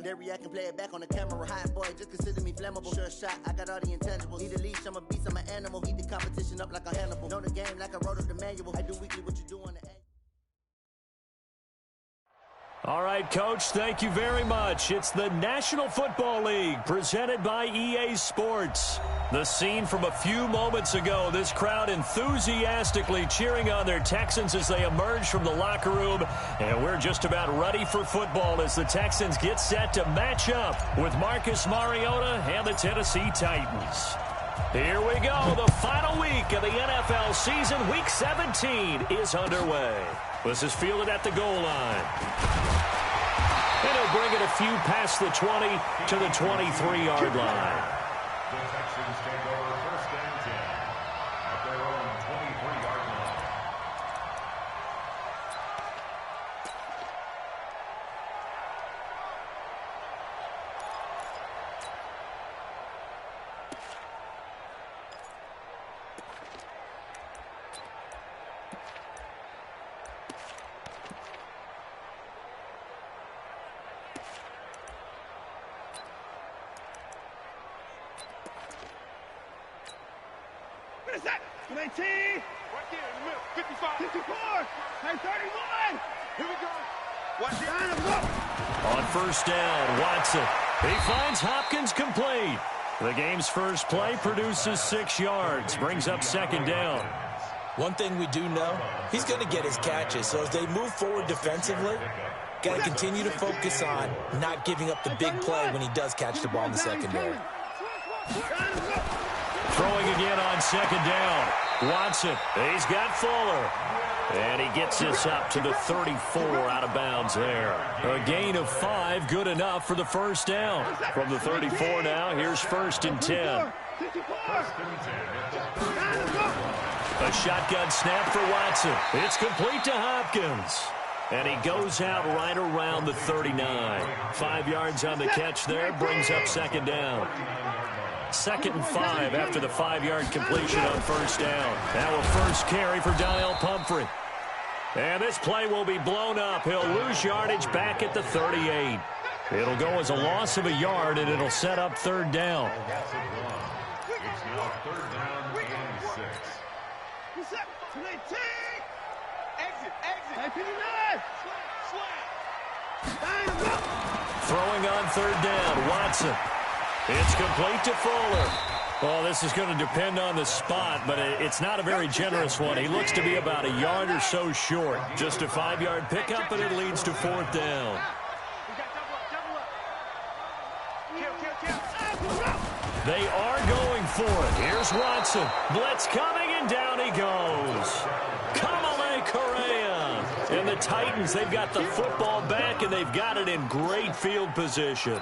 Their react and play it back on the camera. Hot boy, just consider me flammable. Sure shot, I got all the intangibles. Need a leash, I'm a beast, I'm an animal. Eat the competition up like a Hannibal. Know the game like I wrote up the manual. I do weekly what you do on the annual. All right, Coach, thank you very much. It's the National Football League presented by EA Sports. The scene from a few moments ago, this crowd enthusiastically cheering on their Texans as they emerge from the locker room. And we're just about ready for football as the Texans get set to match up with Marcus Mariota and the Tennessee Titans. Here we go. The final week of the NFL season, Week 17, is underway. This is fielded at the goal line. And he'll bring it a few past the 20 to the 23-yard line. The Texans take over first and 10 at their own 23-yard line. What is that? 19. Right there in the middle. 55. 54. 31. Here we go. Watch it. On first down, Watson. He finds Hopkins complete. The game's first play produces 6 yards. Brings up second down. One thing we do know, he's going to get his catches. So as they move forward defensively, got to continue to focus on not giving up the big play when he does catch the ball in the secondary. Throwing again on second down. Watson, he's got Fuller. And he gets this up to the 34 out of bounds there. A gain of 5, good enough for the first down. From the 34 now, here's first and 10. A shotgun snap for Watson. It's complete to Hopkins. And he goes out right around the 39. 5 yards on the catch there, brings up second down. Second and 5 after the 5-yard completion on first down. Now a first carry for Donnell Pumphrey. And this play will be blown up. He'll lose yardage back at the 38. It'll go as a loss of a yard, and it'll set up third down. It's now third down and 6. What's up? 19. Exit. 59. Throwing on third down, Watson. It's complete to Fuller. Well, this is going to depend on the spot, but it's not a very generous one. He looks to be about a yard or so short. Just a 5-yard pickup, and it leads to fourth down. They are going for it. Here's Watson. Blitz coming, and down he goes. Kamale Correa. And the Titans, they've got the football back, and they've got it in great field position.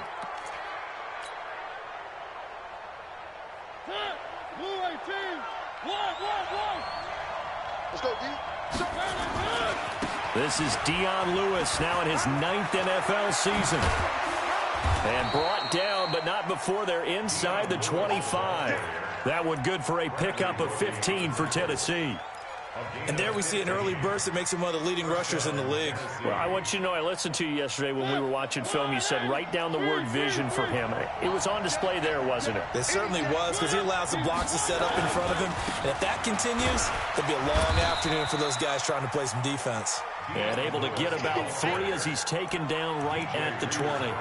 This is Dion Lewis now in his 9th NFL season. And brought down, but not before they're inside the 25. That one good for a pickup of 15 for Tennessee. And there we see an early burst that makes him one of the leading rushers in the league. Well, I want you to know, I listened to you yesterday when we were watching film. You said write down the word vision for him. It was on display there, wasn't it? It certainly was, because he allows the blocks to set up in front of him. And if that continues, it'll be a long afternoon for those guys trying to play some defense. And able to get about 3 as he's taken down right at the 20.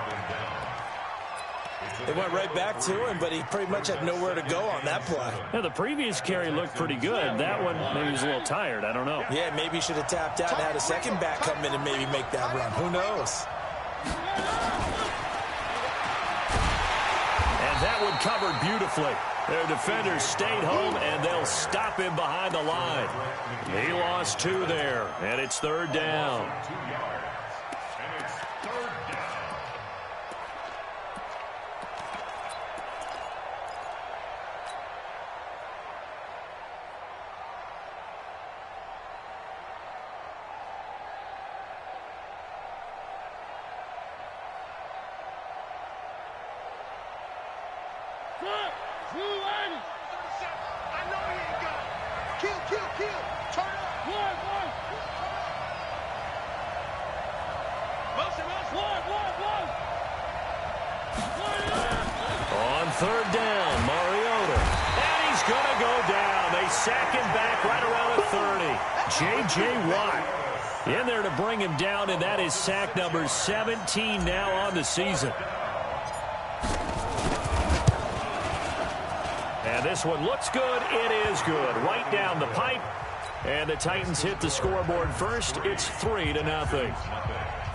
They went right back to him, but he pretty much had nowhere to go on that play. Yeah, the previous carry looked pretty good. That one, maybe he was a little tired. I don't know. Yeah, maybe he should have tapped out and had a second back come in and maybe make that run. Who knows? And that one covered beautifully. Their defenders stayed home, and they'll stop him behind the line. He lost 2 there, and it's third down. 2 yards. And it's third down. third down. Mariota. And he's going to go down. They sack him back right around the 30. J.J. Watt in there to bring him down, and that is sack number 17 now on the season. And this one looks good. It is good. Right down the pipe. And the Titans hit the scoreboard first. It's 3-0.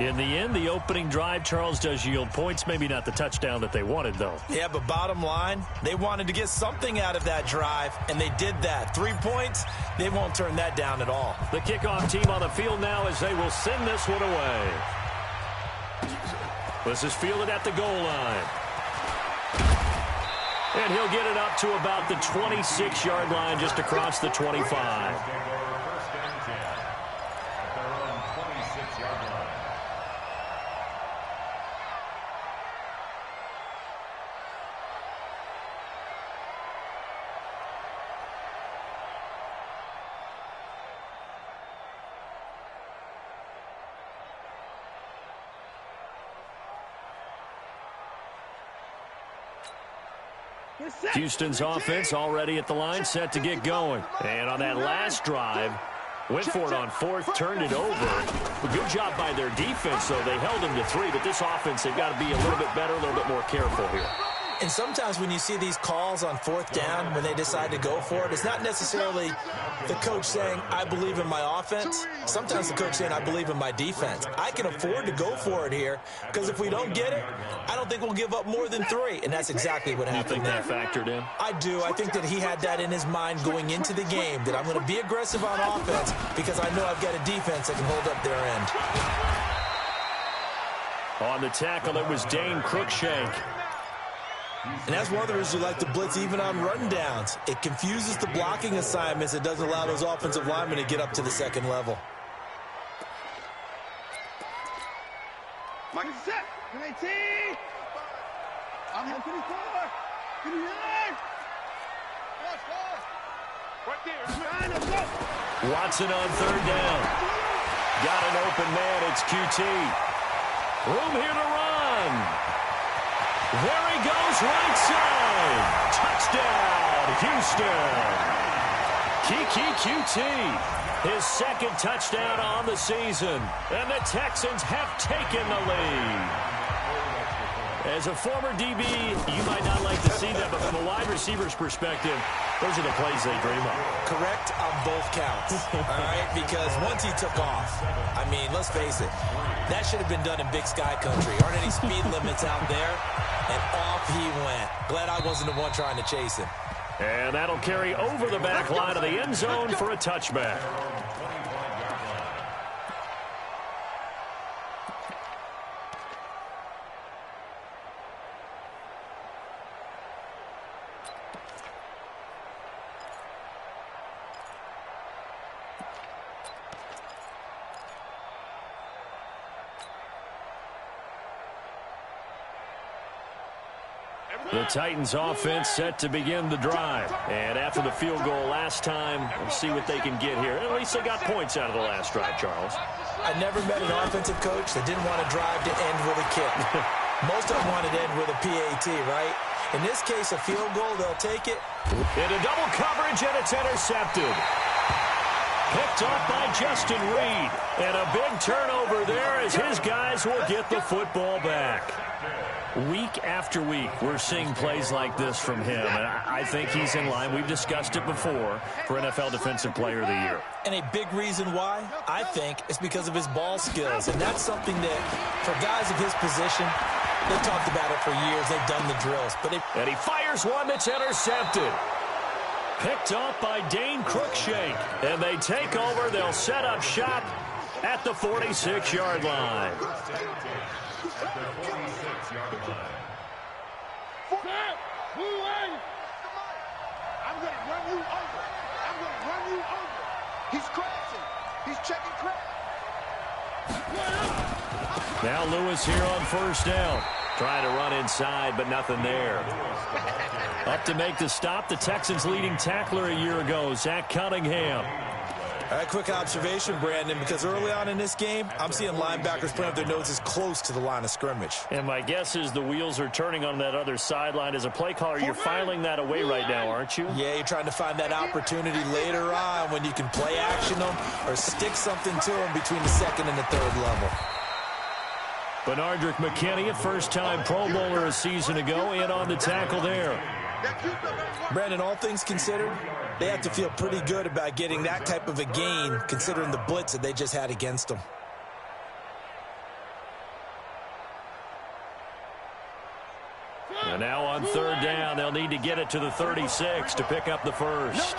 In the end, the opening drive, Charles, does yield points. Maybe not the touchdown that they wanted, though. Yeah, but bottom line, they wanted to get something out of that drive, and they did that. 3 points, they won't turn that down at all. The kickoff team on the field now as they will send this one away. This is fielded at the goal line. And he'll get it up to about the 26-yard line, just across the 25. Houston's offense already at the line, set to get going. And on that last drive, went for it on fourth, turned it over. Good job by their defense, though. They held him to 3, but this offense, they've got to be a little bit better, a little bit more careful here. And sometimes when you see these calls on fourth down, when they decide to go for it, it's not necessarily the coach saying, I believe in my offense. Sometimes the coach saying, I believe in my defense. I can afford to go for it here, because if we don't get it, I don't think we'll give up more than 3. And that's exactly what happened there. You think that factored in? I do. I think that he had that in his mind going into the game, that I'm going to be aggressive on offense because I know I've got a defense that can hold up their end. On the tackle, it was Dane Cruikshank. And that's one of the reasons you like to blitz even on rundowns. It confuses the blocking assignments. It doesn't allow those offensive linemen to get up to the second level. Mike set. 18. I'm here 24. 29. Right there. Watson on third down. Got an open man. It's QT. Room here to run. There he goes, right side. Touchdown, Houston. Kiki QT, his second touchdown on the season. And the Texans have taken the lead. As a former DB, you might not like to see that, but from a wide receiver's perspective, those are the plays they dream of. Correct on both counts, all right? Because once he took off, I mean, let's face it, that should have been done in Big Sky Country. Aren't any speed limits out there? And off he went. Glad I wasn't the one trying to chase him. And that'll carry over the back line of the end zone for a touchback. The Titans offense set to begin the drive. And after the field goal last time, we'll see what they can get here. At least they got points out of the last drive, Charles. I never met an offensive coach that didn't want to drive to end with a kick. Most of them wanted to end with a PAT, right? In this case, a field goal, they'll take it. Into double coverage, and it's intercepted. Picked up by Justin Reed. And a big turnover there as his guys will get the football back. Week after week, we're seeing plays like this from him, and I think he's in line. We've discussed it before for NFL Defensive Player of the Year. And a big reason why, I think, is because of his ball skills, and that's something that, for guys of his position, they've talked about it for years. They've done the drills. And he fires one that's intercepted. Picked up by Dane Cruikshank, and they take over. They'll set up shop at the 46-yard line. I'm going to run you over. I'm going to run you over. He's crashing. He's checking crash. Now Lewis here on first down. Trying to run inside, but nothing there. Up to make the stop, the Texans' leading tackler a year ago, Zach Cunningham. All right, quick observation, Brandon, because early on in this game, I'm seeing linebackers putting up their noses close to the line of scrimmage. And my guess is the wheels are turning on that other sideline. As a play caller, you're filing that away right now, aren't you? Yeah, you're trying to find that opportunity later on when you can play action them or stick something to them between the second and the third level. Benardrick McKinney, a first-time Pro Bowler a season ago, in on the tackle there. Brandon, all things considered, they have to feel pretty good about getting that type of a gain considering the blitz that they just had against them. And now on third down, they'll need to get it to the 36 to pick up the first.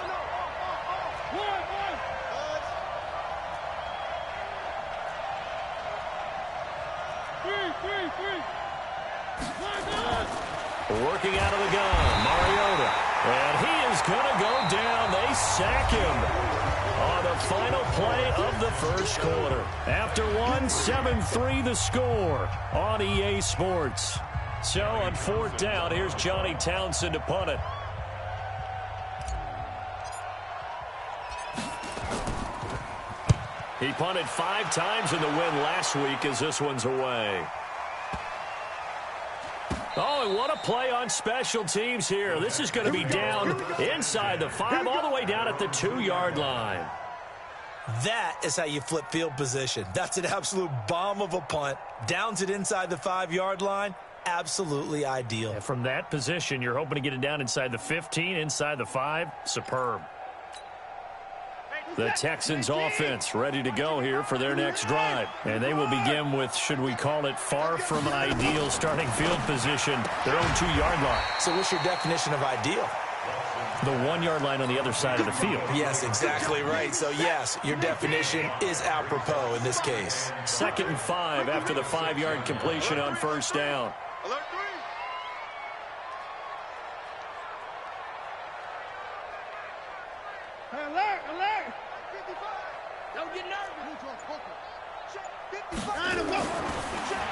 Working out of the gun, Mariota. And he is going to go down. They sack him on the final play of the first quarter. After one, 7-3 the score on EA Sports. So on fourth down, here's Johnny Townsend to punt it. He punted 5 times in the win last week as this one's away. Oh, and what a play on special teams here. This is going to be down inside the 5, all the way down at the 2-yard line. That is how you flip field position. That's an absolute bomb of a punt. Downs it inside the 5-yard line. Absolutely ideal. And from that position, you're hoping to get it down inside the 15, inside the 5. Superb. The Texans offense ready to go here for their next drive. And they will begin with, should we call it, far from ideal starting field position, their own 2-yard line. So what's your definition of ideal? The 1-yard line on the other side of the field. Yes, exactly right. So, yes, your definition is apropos in this case. 2nd and 5 after the 5-yard completion on first down. Alert 3. Alert, alert. 55. Don't get nervous.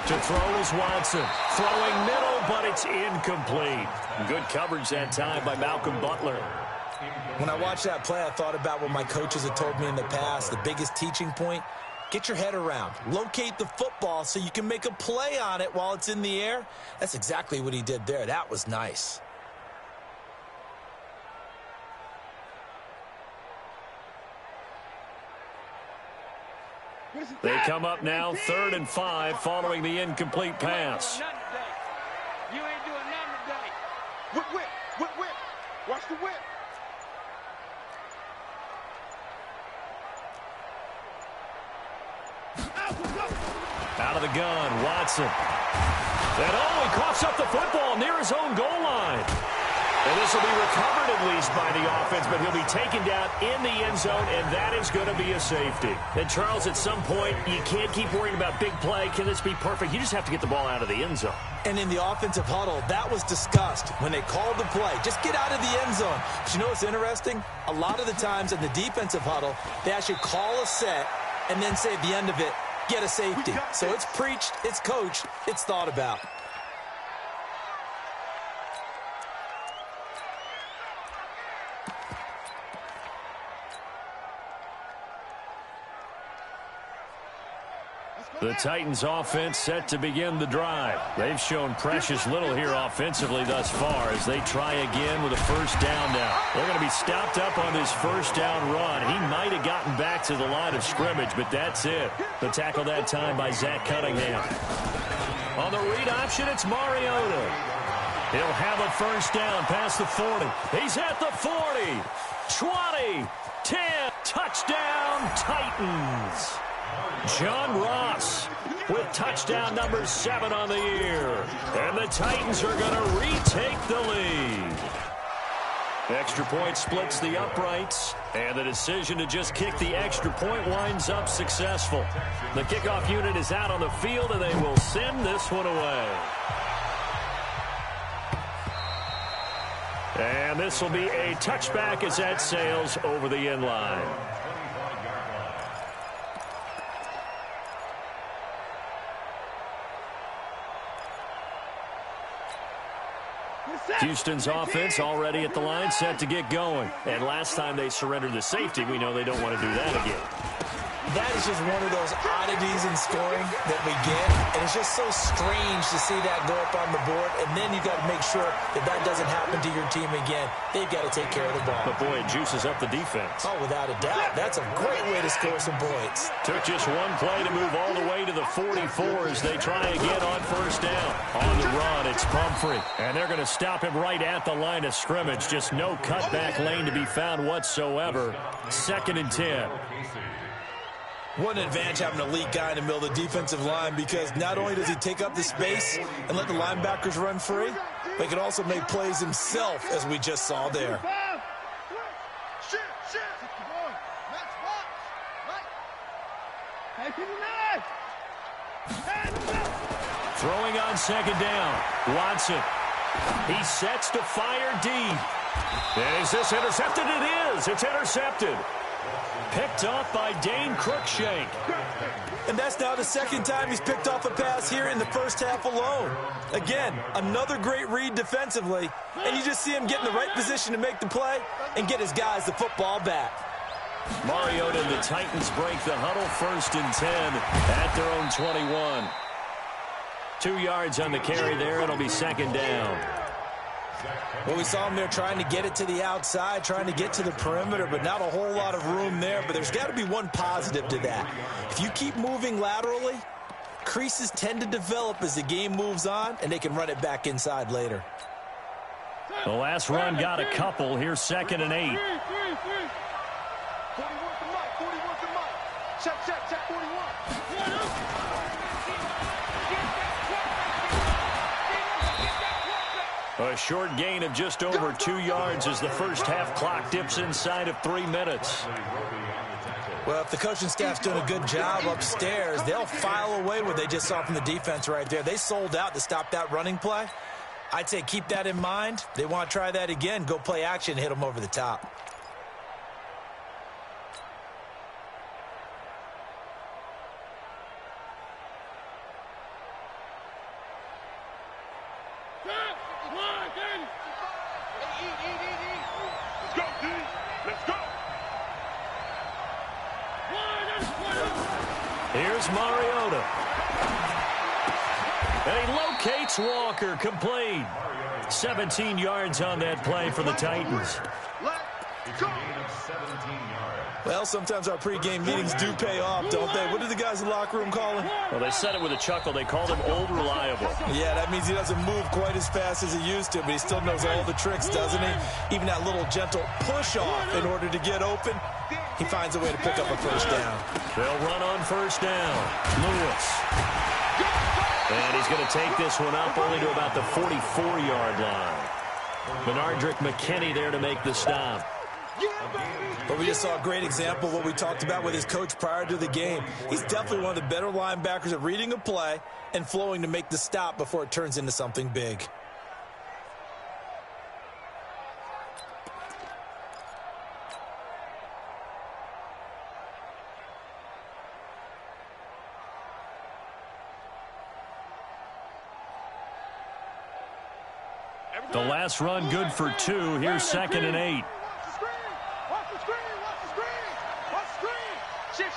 To throw is Watson. Throwing middle, but it's incomplete. Good coverage that time by Malcolm Butler. When I watched that play, I thought about what my coaches had told me in the past. The biggest teaching point, get your head around. Locate the football so you can make a play on it while it's in the air. That's exactly what he did there. That was nice. They come up now, 3rd and 5, following the incomplete pass. You ain't doing nothing today. Whip, whip, whip, whip. Watch the whip. Out of the gun, Watson. And he coughs up the football near his own goal line. And this will be recovered at least by the offense, but he'll be taken down in the end zone, and that is going to be a safety. And, Charles, at some point, you can't keep worrying about big play. Can this be perfect? You just have to get the ball out of the end zone. And in the offensive huddle, that was discussed when they called the play. Just get out of the end zone. But you know what's interesting? A lot of the times in the defensive huddle, they actually call a set and then say at the end of it, get a safety. So it's preached, it's coached, it's thought about. The Titans offense set to begin the drive. They've shown precious little here offensively thus far as they try again with a first down now. They're going to be stopped up on this first down run. He might have gotten back to the line of scrimmage, but that's it. The tackle that time by Zach Cunningham. On the read option, it's Mariota. He'll have a first down past the 40. He's at the 40, 20, 10, touchdown Titans. John Ross with touchdown number 7 on the year. And the Titans are going to retake the lead. Extra point splits the uprights. And the decision to just kick the extra point winds up successful. The kickoff unit is out on the field, and they will send this one away. And this will be a touchback as that sails over the end line. Houston's offense already at the line, set to get going. And last time they surrendered the safety, we know they don't want to do that again. That is just one of those oddities in scoring that we get, and it's just so strange to see that go up on the board, and then you've got to make sure that that doesn't happen to your team again. They've got to take care of the ball. But, boy, it juices up the defense. Oh, without a doubt. That's a great way to score some points. Took just one play to move all the way to the 44 as they try again on first down. On the run, it's Pumphrey, and they're going to stop him right at the line of scrimmage. Just no cutback lane to be found whatsoever. 2nd and 10. What an advantage having an elite guy in the middle of the defensive line, because not only does he take up the space and let the linebackers run free, but he can also make plays himself, as we just saw there. Throwing on 2nd down. Watson. He sets to fire deep. And is this intercepted? It is. It's intercepted. Picked off by Dane Cruikshank. And that's now the 2nd time he's picked off a pass here in the first half alone. Again, another great read defensively, and you just see him get in the right position to make the play and get his guys the football back. Mariota and the Titans break the huddle, 1st and 10 at their own 21. 2 yards on the carry there. It'll be 2nd down. Well, we saw him there trying to get it to the outside, trying to get to the perimeter, but not a whole lot of room there. But there's got to be one positive to that. If you keep moving laterally, creases tend to develop as the game moves on, and they can run it back inside later. The last run got a couple. Here's 2nd and 8. 41 to Mike. 41 to Mike. Check 41. A short gain of just over 2 yards as the first half clock dips inside of 3 minutes. Well, if the coaching staff's doing a good job upstairs, they'll file away what they just saw from the defense right there. They sold out to stop that running play. I'd say keep that in mind. They want to try that again. Go play action, hit them over the top. Here's Mariota. And he locates Walker, complete. 17 yards on that play for the Titans. Well, sometimes our pregame meetings do pay off, don't they? What did the guys in the locker room call him? Well, they said it with a chuckle. They called him Old Reliable. Yeah, that means he doesn't move quite as fast as he used to, but he still knows all the tricks, doesn't he? Even that little gentle push-off in order to get open, he finds a way to pick up a first down. They'll run on first down. Lewis. And he's going to take this one up only to about the 44-yard line. Benardrick McKinney there to make the stop. But we just saw a great example of what we talked about with his coach prior to the game. He's definitely one of the better linebackers at reading a play and flowing to make the stop before it turns into something big. The last run good for 2. Here's 2nd and 8. Watch the screen. Shift.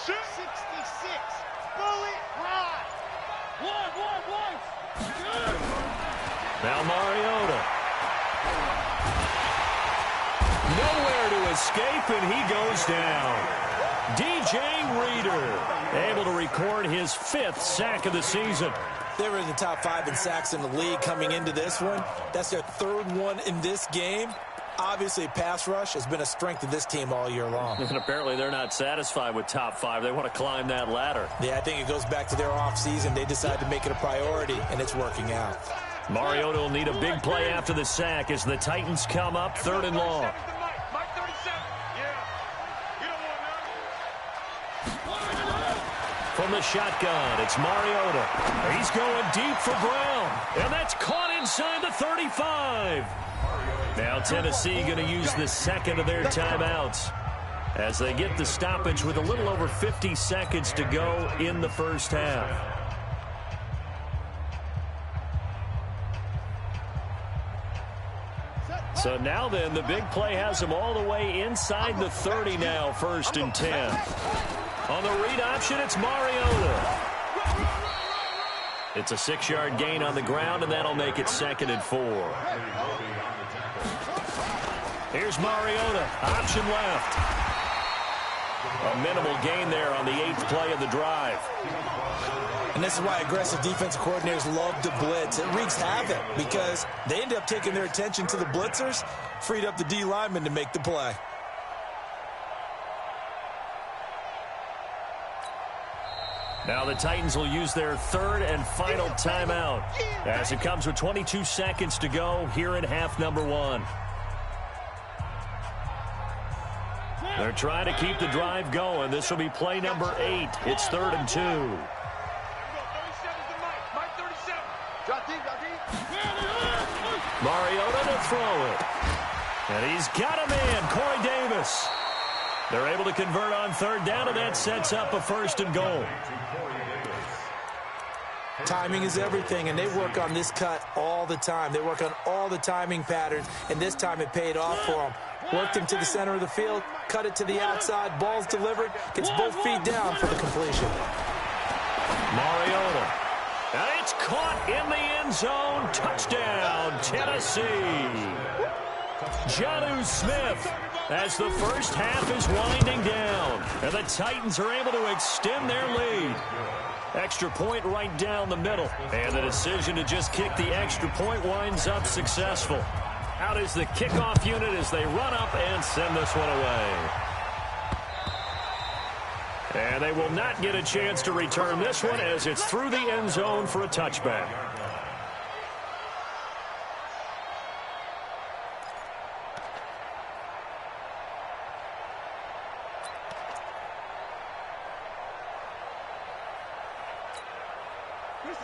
66. Bullet ride. One. Now Mariota. Nowhere to escape, and he goes down. DJ Reader able to record his 5th sack of the season. They were in the top 5 in sacks in the league coming into this one. That's their 3rd one in this game. Obviously, pass rush has been a strength of this team all year long. And apparently they're not satisfied with top 5. They want to climb that ladder. Yeah, I think it goes back to their offseason. They decided to make it a priority, and it's working out. Mariota will need a big play after the sack as the Titans come up 3rd and long. From the shotgun, it's Mariota. He's going deep for Brown, and that's caught inside the 35. Now Tennessee going to use the 2nd of their timeouts as they get the stoppage with a little over 50 seconds to go in the first half. So now then, the big play has him all the way inside the 30 now, 1st and 10. On the read option, it's Mariota. It's a 6-yard gain on the ground, and that'll make it 2nd and 4. Here's Mariota, option left. A minimal gain there on the 8th play of the drive. And this is why aggressive defensive coordinators love to blitz. It wreaks havoc because they end up taking their attention to the blitzers, freed up the D lineman to make the play. Now the Titans will use their 3rd and final timeout as it comes with 22 seconds to go here in half number 1. They're trying to keep the drive going. This will be play number 8. It's 3rd and 2. Mariota to throw it. And he's got a man, Corey Davis. They're able to convert on 3rd down, and that sets up a 1st and goal. Timing is everything, and they work on this cut all the time. They work on all the timing patterns, and this time it paid off for them. Worked him to the center of the field, cut it to the outside, ball's delivered, gets both feet down for the completion. Mariota. And it's caught in the end zone. Touchdown, Tennessee. Jonnu Smith as the first half is winding down. And the Titans are able to extend their lead. Extra point right down the middle. And the decision to just kick the extra point winds up successful. Out is the kickoff unit as they run up and send this one away. And they will not get a chance to return this one as it's through the end zone for a touchback.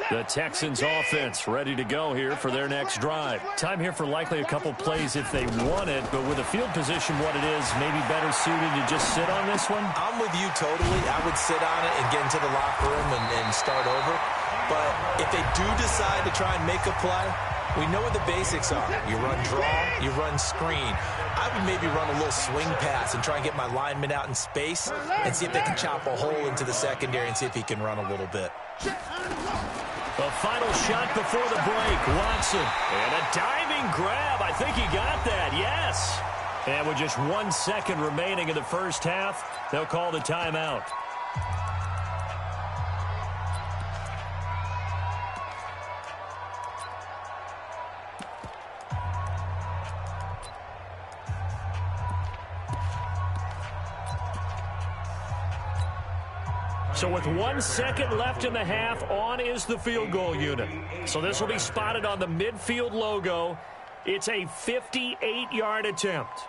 The Texans offense ready to go here for their next drive. Time here for likely a couple plays if they want it, but with the field position what it is, maybe better suited to just sit on this one? I'm with you totally. I would sit on it and get into the locker room and start over. But if they do decide to try and make a play, we know what the basics are. You run draw, you run screen. I would maybe run a little swing pass and try and get my lineman out in space and see if they can chop a hole into the secondary and see if he can run a little bit. The final shot before the break, Watson. And a diving grab. I think he got that, yes. And with just 1 second remaining in the first half, they'll call the timeout. So with 1 second left in the half, on is the field goal unit. So this will be spotted on the midfield logo. It's a 58-yard attempt.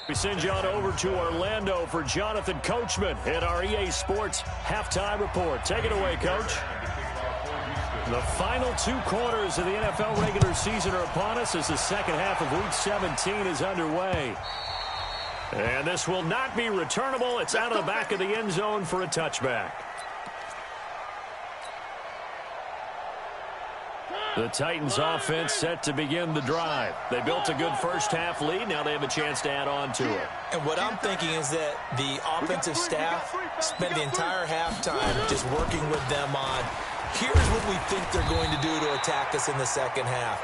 We send you on over to Orlando for Jonathan Coachman at our EA Sports Halftime Report. Take it away, Coach. The final 2 quarters of the NFL regular season are upon us as the second half of Week 17 is underway. And this will not be returnable. It's out of the back of the end zone for a touchback. The Titans offense set to begin the drive. They built a good first half lead. Now they have a chance to add on to it. And what I'm thinking is that the offensive staff spent the entire halftime just working with them on, here's what we think they're going to do to attack us in the second half.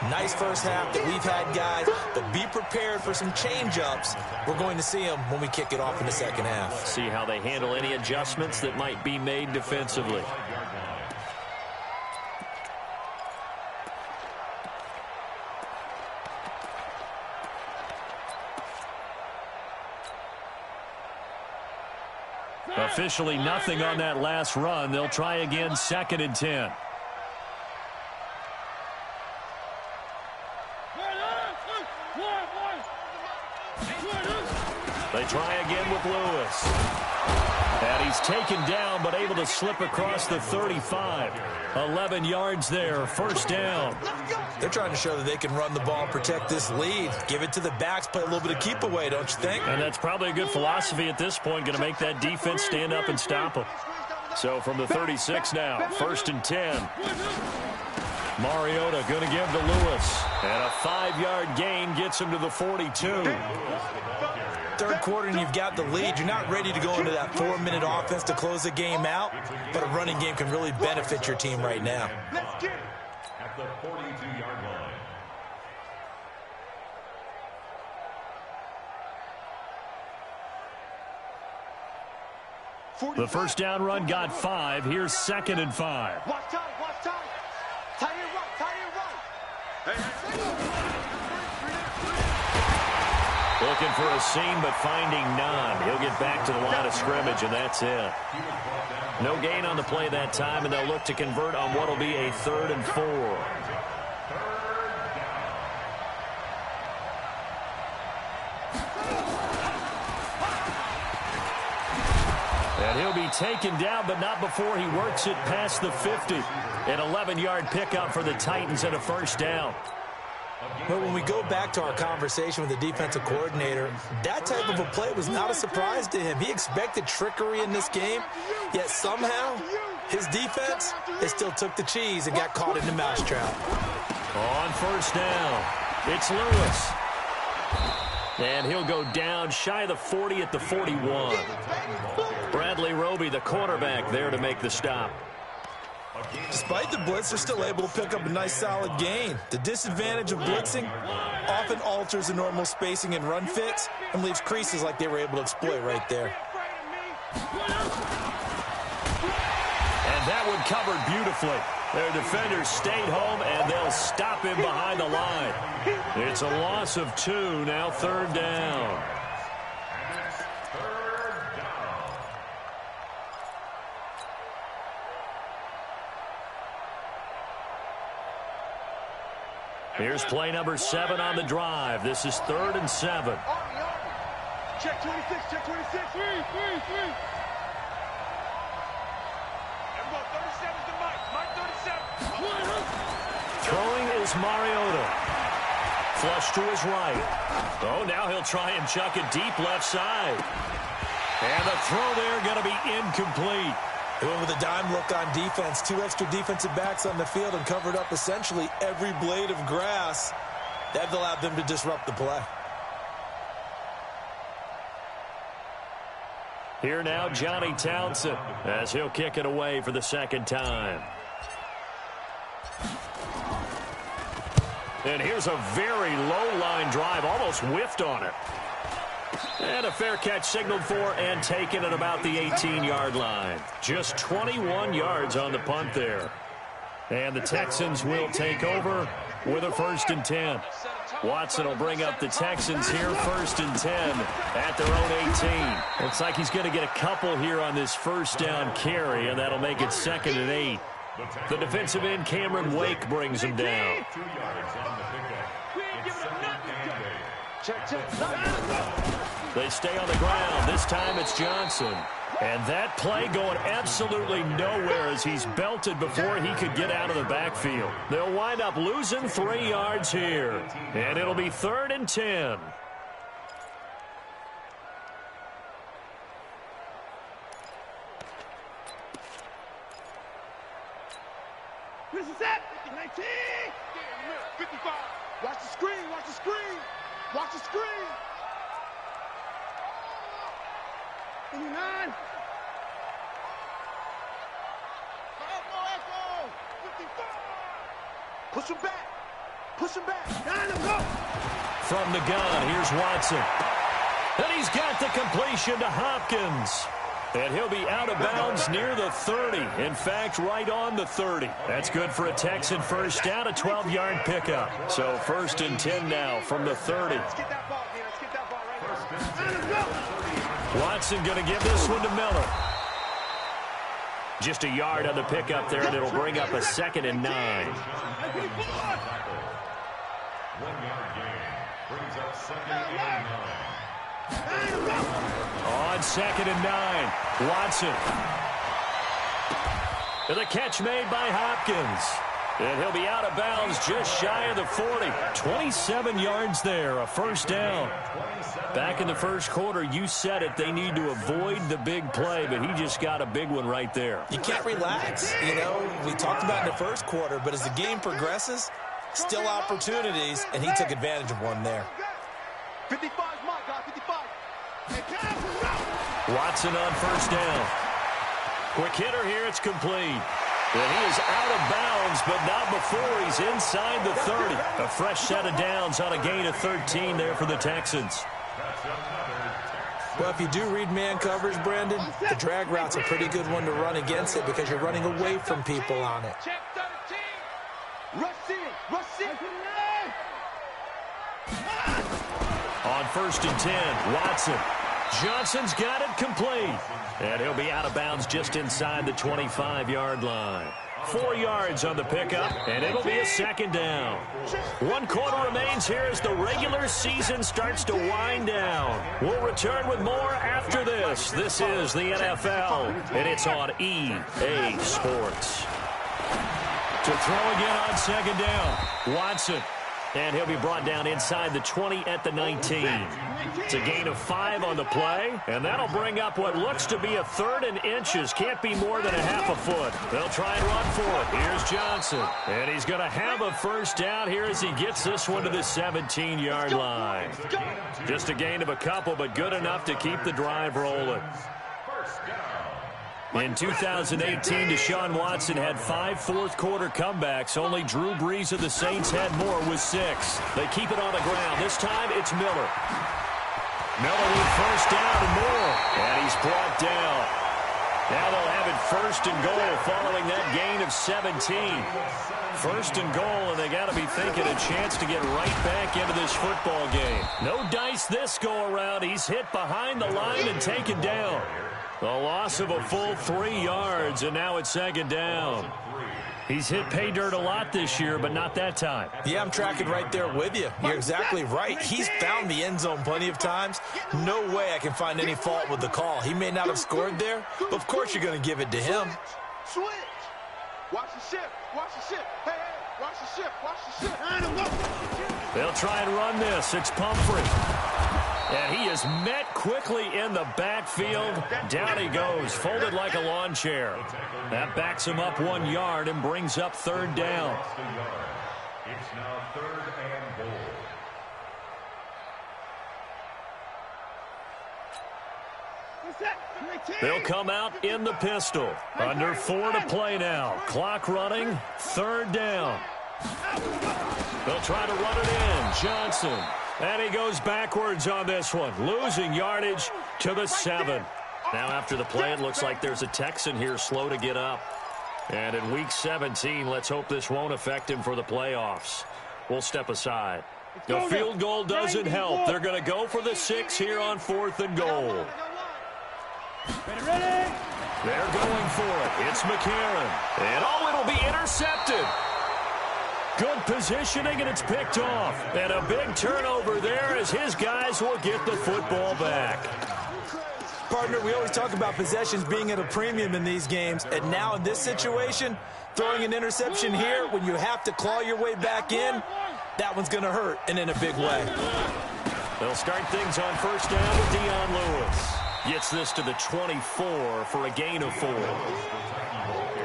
Nice first half that we've had, guys, but be prepared for some change-ups. We're going to see them when we kick it off in the second half. See how they handle any adjustments that might be made defensively. Officially nothing on that last run. They'll try again, 2nd and 10. They try again with Lewis. And he's taken down, but able to slip across the 35. 11 yards there, first down. They're trying to show that they can run the ball and protect this lead. Give it to the backs, play a little bit of keep away, don't you think? And that's probably a good philosophy at this point, going to make that defense stand up and stop them. So from the 36 now, first and 10. Mariota going to give to Lewis. And a 5-yard gain gets him to the 42. Third quarter and you've got the lead. You're not ready to go into that 4-minute offense to close the game out, but a running game can really benefit your team right now. Let's get it. At the 42-yard line. The first down run got 5. Here's 2nd and 5. Watch time, watch time. Tight end right, tight end right. Looking for a seam, but finding none. He'll get back to the line of scrimmage, and that's it. No gain on the play that time, and they'll look to convert on what will be a 3rd and 4. And he'll be taken down, but not before he works it past the 50. An 11-yard pickup for the Titans and a first down. But when we go back to our conversation with the defensive coordinator, that type of a play was not a surprise to him. He expected trickery in this game, yet somehow his defense, they still took the cheese and got caught in the mousetrap. On first down, it's Lewis. And he'll go down shy of the 40 at the 41. Bradley Roby, the quarterback, there to make the stop. Despite the blitz, they're still able to pick up a nice solid gain. The disadvantage of blitzing often alters the normal spacing and run fits and leaves creases like they were able to exploit right there. And that one covered beautifully. Their defenders stayed home, and they'll stop him behind the line. It's a loss of 2, now 3rd down. Here's play number 7 on the drive. This is 3rd and 7. Check 26, check 26. Everyone, 37's the Mike 37. Throwing is Mariota. Flush to his right. Oh, now he'll try and chuck it deep left side. And the throw there going to be incomplete. They went with a dime look on defense. 2 extra defensive backs on the field and covered up essentially every blade of grass. That allowed them to disrupt the play. Here now, Johnny Townsend, as he'll kick it away for the 2nd time. And here's a very low line drive, almost whiffed on it. And a fair catch signaled for and taken at about the 18-yard line. Just 21 yards on the punt there. And the Texans will take over with a 1st and 10. Watson will bring up the Texans here, 1st and 10 at their own 18. Looks like he's going to get a couple here on this first down carry, and that'll make it 2nd and 8. The defensive end, Cameron Wake, brings him down. 2 yards on the pickup. It's 2nd and 8. Check. They stay on the ground. This time it's Johnson. And that play going absolutely nowhere as he's belted before he could get out of the backfield. They'll wind up losing 3 yards here. And it'll be 3rd and 10. This is it. 19. 55. Watch the screen. Watch the screen. Watch the screen. 59. Echo. 55. Push him back. Push him back. Down him, go. From the gun, here's Watson. And he's got the completion to Hopkins. And he'll be out of bounds near the 30. In fact, right on the 30. That's good for a Texan first down, a 12-yard pickup. So 1st and 10 now from the 30. Let's get that ball here. Let's get that ball right now. Watson going to give this one to Miller. Just a yard on the pickup there, and it'll bring up a 2nd and 9. 1 yard gain brings up 2nd and 9. On 2nd and 9, Watson. And the catch made by Hopkins. And he'll be out of bounds just shy of the 40. 27 yards there, a first down. Back in the first quarter, you said it, they need to avoid the big play, but he just got a big one right there. You can't relax. You know, we talked about in the first quarter, but as the game progresses, still opportunities, and he took advantage of one there. 55 is my guy, 55. Watson on first down. Quick hitter here, it's complete. And he is out of bounds, but not before he's inside the 30. A fresh set of downs on a gain of 13 there for the Texans. Well, if you do read man coverage, Brandon, the drag route's a pretty good one to run against it because you're running away from people on it. Check 13. Rush in. On 1st and 10, Watson. Johnson's got it complete. And he'll be out of bounds just inside the 25-yard line. 4 yards on the pickup, and it'll be a second down. 1 quarter remains here as the regular season starts to wind down. We'll return with more after this. This is the NFL, and it's on EA Sports. To throw again on 2nd down, Watson. And he'll be brought down inside the 20 at the 19. It's a gain of 5 on the play, and that'll bring up what looks to be a 3rd and inches. Can't be more than a half a foot. They'll try and run for it. Here's Johnson. And he's going to have a first down here as he gets this one to the 17-yard line. Just a gain of a couple, but good enough to keep the drive rolling. In 2018, Deshaun Watson had 5 fourth-quarter comebacks. Only Drew Brees of the Saints had more with 6. They keep it on the ground. This time, it's Miller. Miller with first down and more. And he's brought down. Now they'll have it 1st and goal following that gain of 17. 1st and goal, and they got to be thinking a chance to get right back into this football game. No dice this go-around. He's hit behind the line and taken down. A loss of a full 3 yards, and now it's 2nd down. He's hit pay dirt a lot this year, but not that time. Yeah, I'm tracking right there with you. You're exactly right. He's found the end zone plenty of times. No way I can find any fault with the call. He may not have scored there, but of course you're going to give it to him. Switch. Watch the ship. Watch the ship. Hey, watch the ship. Watch the ship. They'll try and run this. It's Pumphrey. And he is met quickly in the backfield. Down he goes, folded like a lawn chair. That backs him up 1 yard and brings up 3rd down. It's now 3rd and goal. They'll come out in the pistol. Under 4 to play now. Clock running, 3rd down. They'll try to run it in. Johnson. And he goes backwards on this one, losing yardage to the 7. Now after the play, it looks like there's a Texan here slow to get up. And in Week 17, let's hope this won't affect him for the playoffs. We'll step aside. The field goal doesn't help. They're going to go for the 6 here on 4th and goal. They're going for it. It's McCarron. And it'll be intercepted. Good positioning, and it's picked off. And a big turnover there as his guys will get the football back. Partner, we always talk about possessions being at a premium in these games. And now in this situation, throwing an interception here when you have to claw your way back in, that one's going to hurt, and in a big way. They'll start things on 1st down with Dion Lewis. Gets this to the 24 for a gain of 4.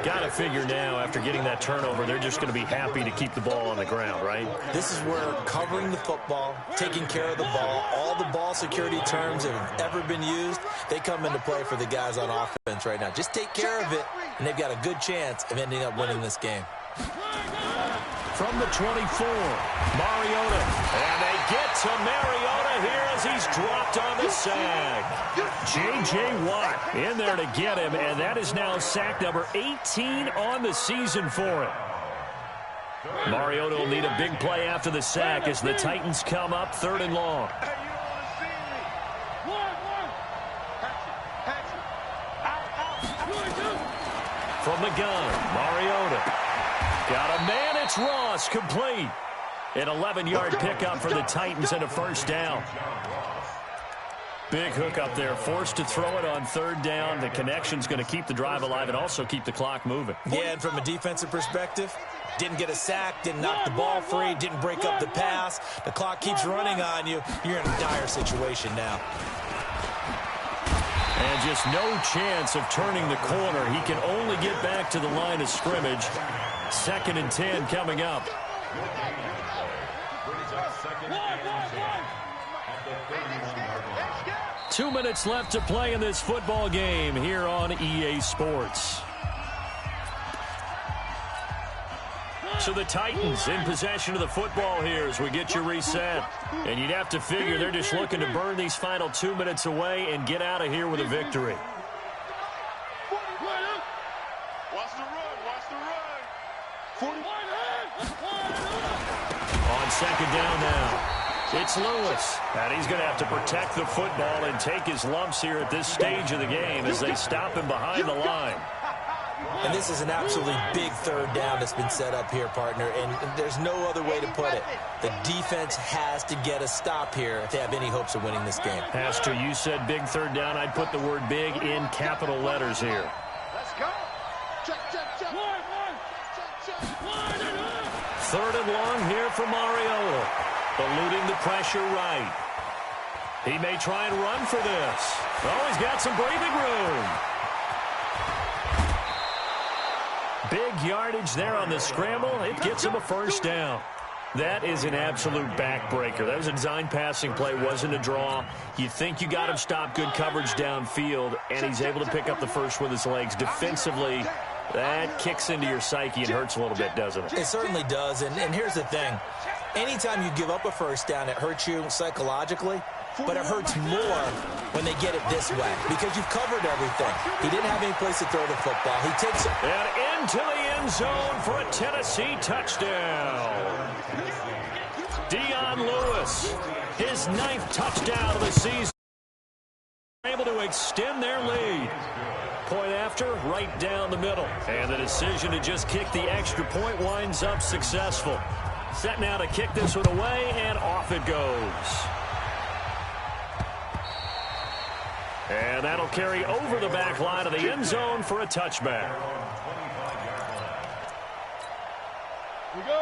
Got to figure now, after getting that turnover, they're just going to be happy to keep the ball on the ground, right? This is where covering the football, taking care of the ball, all the ball security terms that have ever been used, they come into play for the guys on offense right now. Just take care of it, and they've got a good chance of ending up winning this game. From the 24, Mariota. And they get to Mariota here as he's dropped on the sack. J.J. Watt in there to get him, and that is now sack number 18 on the season for him. Mariota will need a big play after the sack as the Titans come up 3rd and long. From the gun, Mariota. Got a man, it's Ross, complete. An 11-yard pickup for the Titans and a 1st down. Big hook up there, forced to throw it on third down. The connection's going to keep the drive alive and also keep the clock moving. Yeah, and from a defensive perspective, didn't get a sack, didn't knock the ball free, didn't break up the pass. The clock keeps running on you. You're in a dire situation now. And just no chance of turning the corner. He can only get back to the line of scrimmage. 2nd and 10 coming up. 2 minutes left to play in this football game here on EA Sports. So the Titans in possession of the football here as we get you reset. And you'd have to figure they're just looking to burn these final 2 minutes away and get out of here with a victory. Watch the run. On 2nd down now. It's Lewis, and he's going to have to protect the football and take his lumps here at this stage of the game as they stop him behind the line. And this is an absolutely big 3rd down that's been set up here, partner, and there's no other way to put it. The defense has to get a stop here if they have any hopes of winning this game. Has to. You said big 3rd down. I'd put the word big in capital letters here. Let's go. Check. 3rd and long here for Mariota. Eluding the pressure right. He may try and run for this. Oh, he's got some breathing room. Big yardage there on the scramble. It gets him a 1st down. That is an absolute backbreaker. That was a design passing play, wasn't a draw. You think you got him stopped, good coverage downfield, and he's able to pick up the first with his legs. Defensively, that kicks into your psyche and hurts a little bit, doesn't it? It certainly does, and here's the thing. Anytime you give up a 1st down, it hurts you psychologically, but it hurts more when they get it this way because you've covered everything. He didn't have any place to throw the football. He takes it. And into the end zone for a Tennessee touchdown. Dion Lewis, his 9th touchdown of the season. Able to extend their lead. Point after, right down the middle. And the decision to just kick the extra point winds up successful. Set now to kick this one away, and off it goes. And that'll carry over the back line of the end zone for a touchback.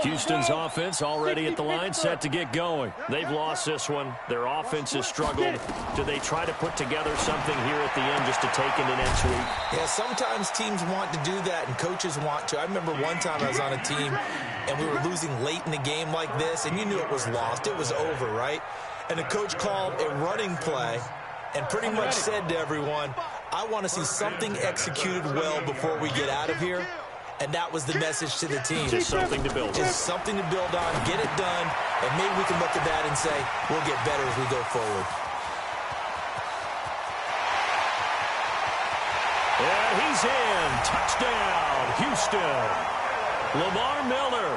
Houston's offense already at the line, set to get going. They've lost this one. Their offense has struggled. Do they try to put together something here at the end just to take into next week? Yeah, sometimes teams want to do that and coaches want to. I remember one time I was on a team and we were losing late in the game like this, and you knew it was lost. It was over, right? And the coach called a running play and pretty much said to everyone, I want to see something executed well before we get out of here. And that was the message to the team. Just something to build on. Just something to build on, get it done, and maybe we can look at that and say, we'll get better as we go forward. And he's in. Touchdown, Houston. Lamar Miller,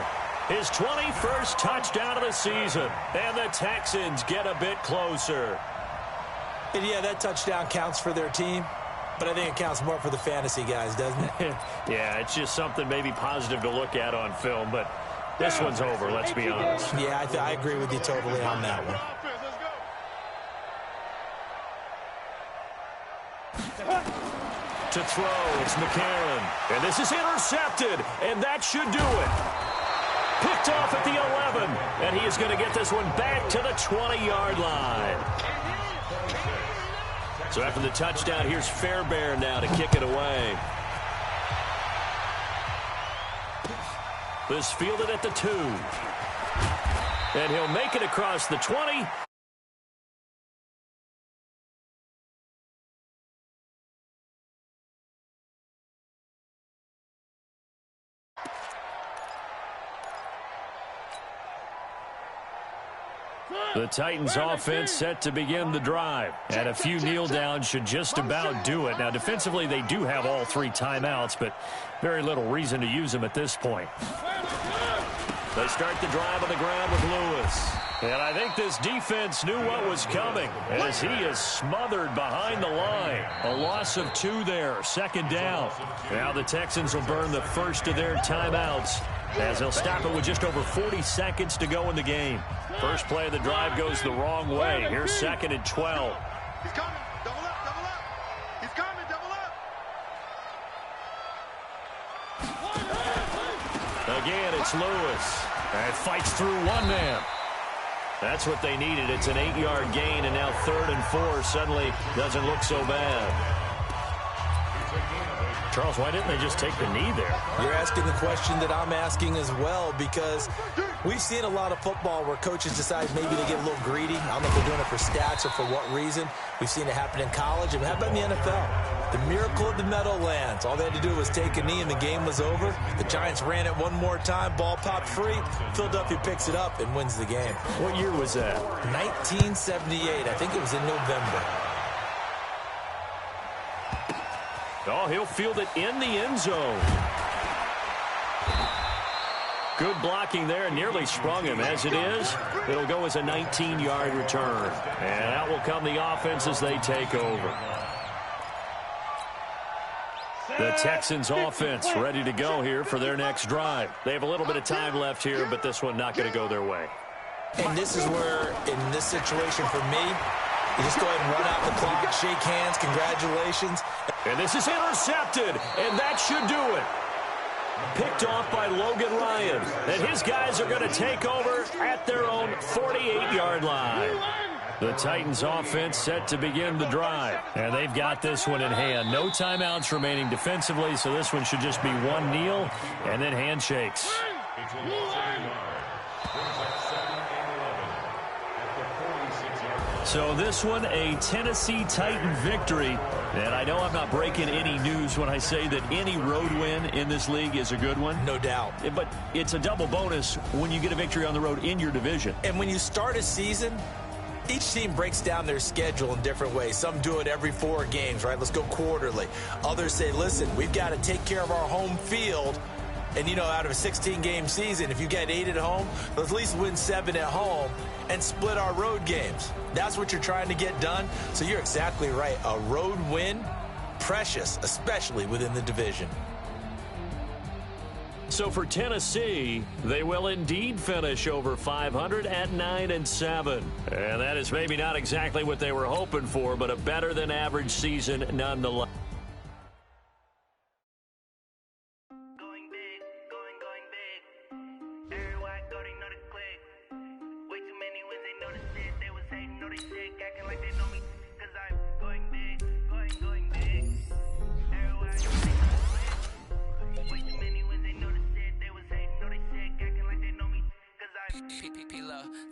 his 21st touchdown of the season. And the Texans get a bit closer. And yeah, that touchdown counts for their team. But I think it counts more for the fantasy guys, doesn't it? Yeah, it's just something maybe positive to look at on film, but this one's over, let's be honest. Yeah, I agree with you totally on that one. To throw, it's McCarron. And this is intercepted, and that should do it. Picked off at the 11, and he is going to get this one back to the 20-yard line. So after the touchdown, here's Fairbairn now to kick it away. This fielded at the 2. And he'll make it across the 20. The Titans offense set to begin the drive. And a few kneel downs should just about do it. Now, defensively, they do have all 3 timeouts, but very little reason to use them at this point. They start the drive on the ground with Lewis. And I think this defense knew what was coming as he is smothered behind the line. A loss of 2 there, 2nd down. Now the Texans will burn the first of their timeouts as they'll stop it with just over 40 seconds to go in the game. First play of the drive goes the wrong way. Here's 2nd and 12. He's coming. Double up, double up. He's coming, double up. Again, it's Lewis. And fights through one man. That's what they needed. It's an 8-yard gain, and now 3rd and 4 suddenly doesn't look so bad. Charles, why didn't they just take the knee there? You're asking the question that I'm asking as well, because we've seen a lot of football where coaches decide maybe they get a little greedy. I don't know if they're doing it for stats or for what reason. We've seen it happen in college, and it happened in the NFL. The miracle of the Meadowlands. All they had to do was take a knee, and the game was over. The Giants ran it one more time. Ball popped free. Philadelphia picks it up and wins the game. What year was that? 1978. I think it was in November. Oh, he'll field it in the end zone. Good blocking there. Nearly sprung him. As it is, it'll go as a 19-yard return. And out will come the offense as they take over. The Texans offense ready to go here for their next drive. They have a little bit of time left here, but this one not going to go their way. And this is where, in this situation for me, you just go ahead and run out the clock, shake hands, congratulations. And this is intercepted, and that should do it. Picked off by Logan Ryan. And his guys are going to take over at their own 48-yard line. The Titans offense set to begin the drive. And they've got this one in hand. No timeouts remaining defensively, so this one should just be one kneel and then handshakes. So this one, a Tennessee Titan victory. And I know I'm not breaking any news when I say that any road win in this league is a good one. No doubt. But it's a double bonus when you get a victory on the road in your division. And when you start a season, each team breaks down their schedule in different ways. Some do it every 4 games, right? Let's go quarterly. Others say, listen, we've got to take care of our home field. And, you know, out of a 16-game season, if you get 8 at home, let's at least win 7 at home and split our road games. That's what you're trying to get done. So you're exactly right. A road win, precious, especially within the division. So for Tennessee, they will indeed finish over 500 at 9-7. And that is maybe not exactly what they were hoping for, but a better than average season nonetheless.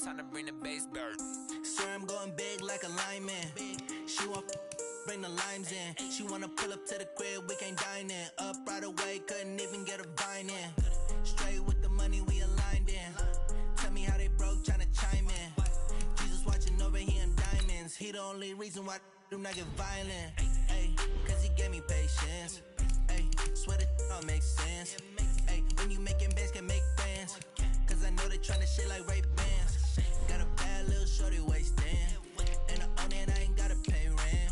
Time to bring the bass bird. Sir, I'm going big like a lineman. She want bring the limes in. She wanna pull up to the crib, we can't dine in. Up right away, couldn't even get a vine in. Straight with the money, we aligned in. Tell me how they broke, tryna chime in. Jesus watching over here in diamonds. He the only reason why do not get violent. Ay, cause he gave me patience. Ay, swear that all makes sense. Ay, when you making bands can make friends. Cause I know they tryna shit like Ray Bans. Got a bad little shorty wasting. And I own it, I ain't gotta pay rent.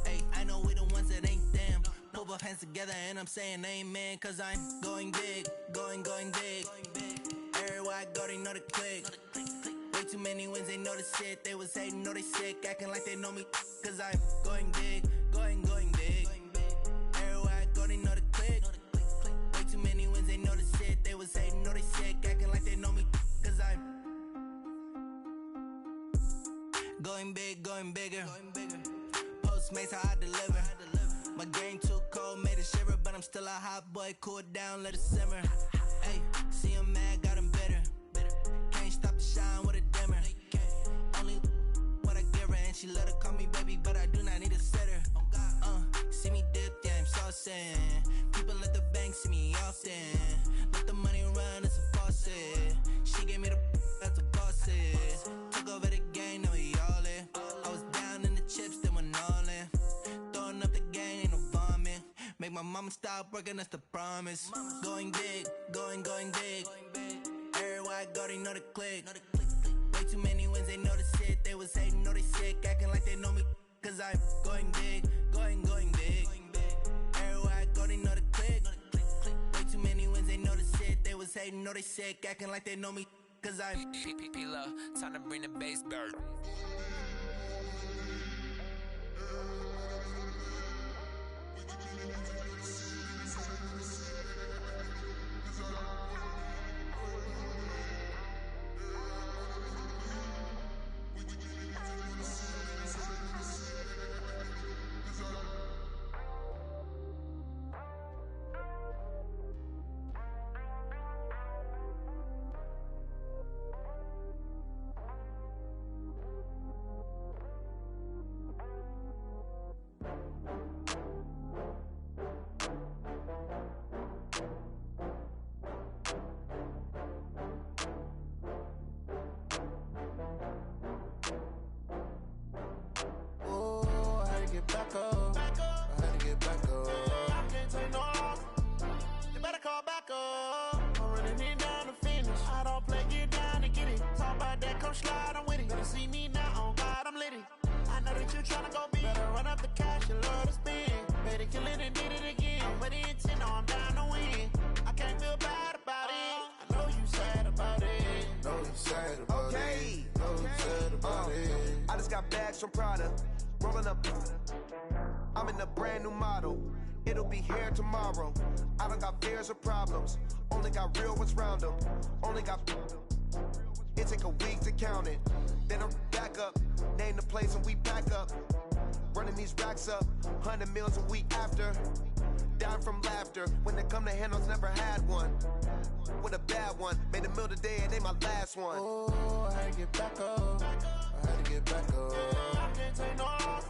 Hey, I know we the ones that ain't them. Pull both hands together and I'm saying amen. Cause I'm going big, going big. Everywhere I go, they know the click. Way too many wins, they know the shit. They was hating, know they sick, acting like they know me. Cause I'm going big, going big. Everywhere I go, they know the click. Way too many wins, they know the shit. They was hating, know they sick, acting like they know me. Cause I'm going big, going bigger. Postmates how I deliver. My game too cold, made it shiver, but I'm still a hot boy. Cool it down, let it simmer. Hey, see him mad, got him bitter. Can't stop the shine with a dimmer. Only what I give her, and she let her call me baby, but I do not need a sitter. See me dip, yeah, I'm saucing. People at the bank see me often. Let the money run, it's a faucet. She gave me the that's a bosses. Took over the game, now we all in. I was down in the chips, then went all in. Throwing up the game, ain't no vomit. Make my mama stop working, that's the promise. Going big, going big. Everywhere I go, they know the click. Way too many wins, they know the shit. They was hating, know they sick, acting like they know me. Cause I'm going big, going big. Everywhere I go, they know the click. Way too many wins, they know the shit. They was hating, know they sick, acting like they know me. Cause I'm P-P-P-Love, time to bring the bass bird. slide, I'm with it. Better see me now, on God, I'm litty. I know that you tryna go big. Better run up the cash, you love to spend. Better kill it and did it again. I'm with the intent, no, I'm down to win. I can't feel bad about it. I know you sad about it. Know you sad about it. Know you sad about it. I just got bags from Prada. Rolling up. I'm in a brand new model. It'll be here tomorrow. I don't got fears or problems. Only got real ones round them. Only got. It take a week to count it. Then I'm back up. Name the place and we back up. Running these racks up. 100 meals a week after. Down from laughter. When they come to handles, never had one. With a bad one. Made a meal today and they my last one. Oh, I had to get back up. I had to get back up. Yeah, I can't take no off.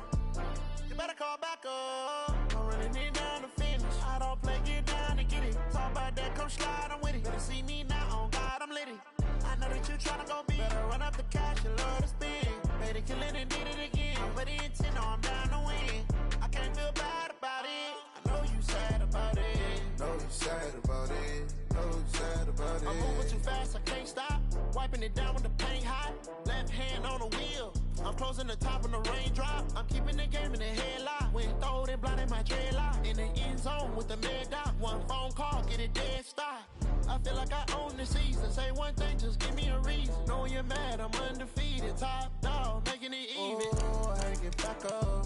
You better call back up. I'm running it down to finish. I don't play, get down to get it. Talk about that, come slide, I'm with it. Better see me now, on God, I'm litty. I know that you tryna go big. Better run up the cash, you love to spend. Better kill it and did it again. But the intent, no, I'm down to win. I can't feel bad about it. I know you sad about it. Know you sad about it. Know you sad about it. I'm moving too fast, I can't stop. Wiping it down with the paint hot. Left hand on the wheel. I'm closing the top when the raindrop. I'm keeping the game in the headlock. When throw it blind in my dreadlock. In the end zone with the mad dot. One phone call, get it dead stop. I feel like I own the season. Say one thing, just give me a reason. Know you're mad, I'm undefeated. Top dog, making it even. Oh, I had to get back up.